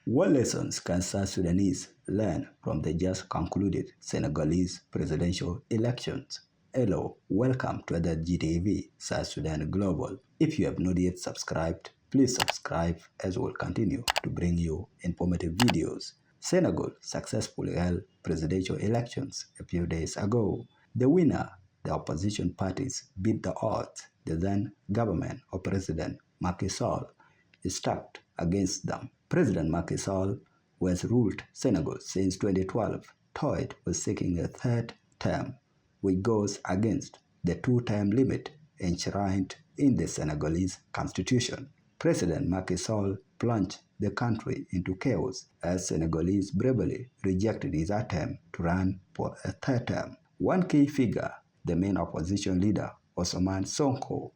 What lessons can South Sudanese learn from the just concluded Senegalese presidential elections? Hello, welcome to SSGTV, South Sudan Global. If you have not yet subscribed, please subscribe as we'll continue to bring you informative videos. Senegal successfully held presidential elections a few days ago. The winner, the opposition parties, beat the odds. The then government of President Macky Sall is stacked against them. President Macky Sall, who has ruled Senegal since 2012, toyed with seeking a third term, which goes against the two-term limit enshrined in the Senegalese constitution. President Macky Sall plunged the country into chaos as Senegalese bravely rejected his attempt to run for a third term. One key figure, the main opposition leader, Ousmane Sonko,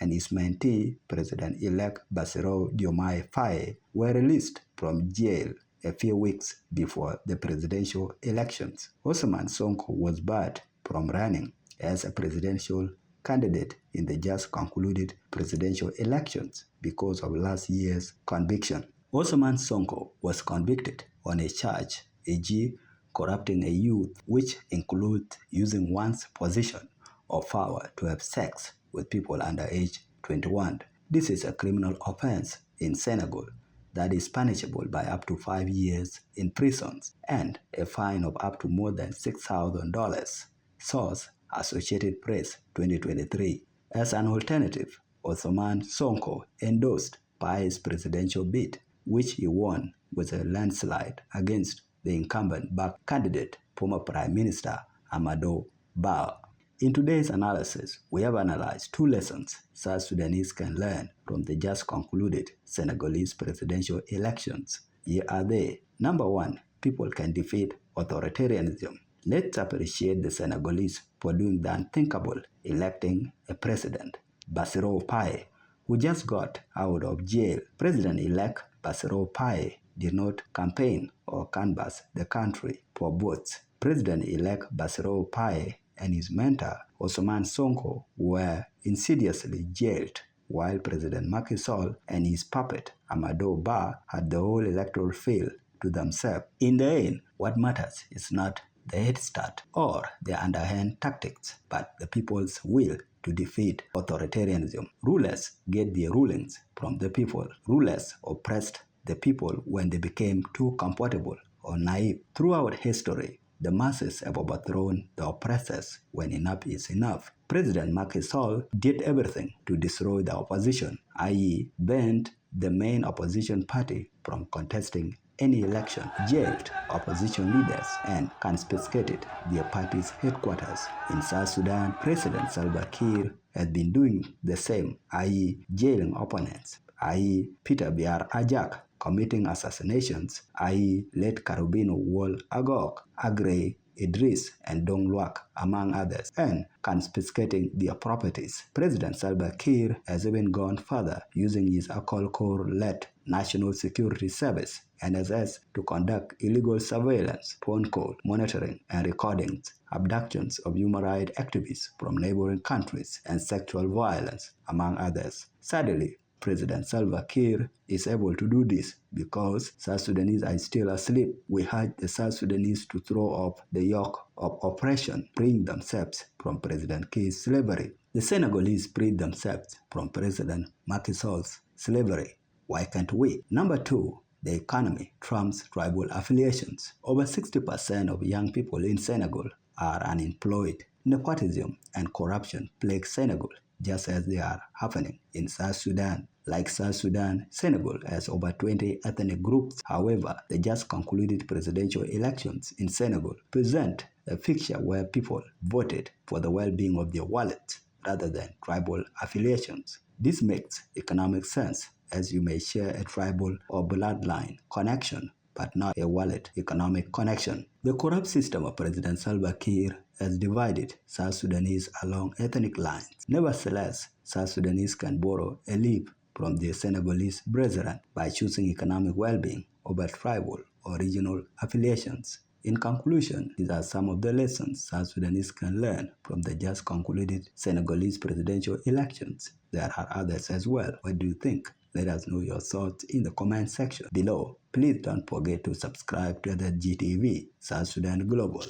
and his mentee, President-elect Bassirou Diomaye Faye, were released from jail a few weeks before the presidential elections. Ousmane Sonko was barred from running as a presidential candidate in the just concluded presidential elections because of last year's conviction. Ousmane Sonko was convicted on a charge, e.g., corrupting a youth, which includes using one's position of power to have sex with people under age 21. This is a criminal offense in Senegal that is punishable by up to 5 years in prison and a fine of up to more than $6,000. Source: Associated Press 2023. As an alternative, Ousmane Sonko endorsed Faye's presidential bid, which he won with a landslide against the incumbent back candidate, former Prime Minister Amadou Ba. In today's analysis, we have analyzed two lessons South Sudanese can learn from the just concluded Senegalese presidential elections. Here are they. Number one, people can defeat authoritarianism. Let's appreciate the Senegalese for doing the unthinkable, electing a president, Bassirou Faye, who just got out of jail. President-elect Bassirou Faye did not campaign or canvass the country for votes. President-elect Bassirou Faye and his mentor, Ousmane Sonko, were insidiously jailed, while President Macky Sall and his puppet, Amadou Ba, had the whole electoral field to themselves. In the end, what matters is not the head start or the underhand tactics, but the people's will to defeat authoritarianism. Rulers get their rulings from the people. Rulers oppressed the people when they became too comfortable or naive. Throughout history, the masses have overthrown the oppressors when enough is enough. President Macky Sall did everything to destroy the opposition, i.e., banned the main opposition party from contesting any election, jailed opposition leaders, and confiscated their party's headquarters. In South Sudan, President Salva Kiir has been doing the same, i.e., jailing opponents, i.e., Peter Biar Ajak, committing assassinations, i.e., Late Carabino Wall Agok, Agre Idris, and Dong Luak, among others, and confiscating their properties. President Salva Kiir has even gone further, using his Akol Kor-led National Security Service, NSS, to conduct illegal surveillance, phone call monitoring, and recordings, abductions of human rights activists from neighboring countries, and sexual violence, among others. Sadly, President Salva Kiir is able to do this because South Sudanese are still asleep. We urge the South Sudanese to throw off the yoke of oppression, freeing themselves from President Kiir's slavery. The Senegalese freed themselves from President Macky Sall's slavery. Why can't we? Number two, the economy trumps tribal affiliations. Over 60% of young people in Senegal are unemployed. Nepotism and corruption plague Senegal, just as they are happening in South Sudan. Like South Sudan, Senegal has over 20 ethnic groups. However, the just concluded presidential elections in Senegal present a picture where people voted for the well-being of their wallets rather than tribal affiliations. This makes economic sense, as you may share a tribal or bloodline connection, but not a wallet economic connection. The corrupt system of President Salva Kiir has divided South Sudanese along ethnic lines. Nevertheless, South Sudanese can borrow a leaf from their Senegalese brethren by choosing economic well-being over tribal or regional affiliations. In conclusion, these are some of the lessons South Sudanese can learn from the just concluded Senegalese presidential elections. There are others as well. What do you think? Let us know your thoughts in the comment section below. Please don't forget to subscribe to SSGTV, South Sudan Global.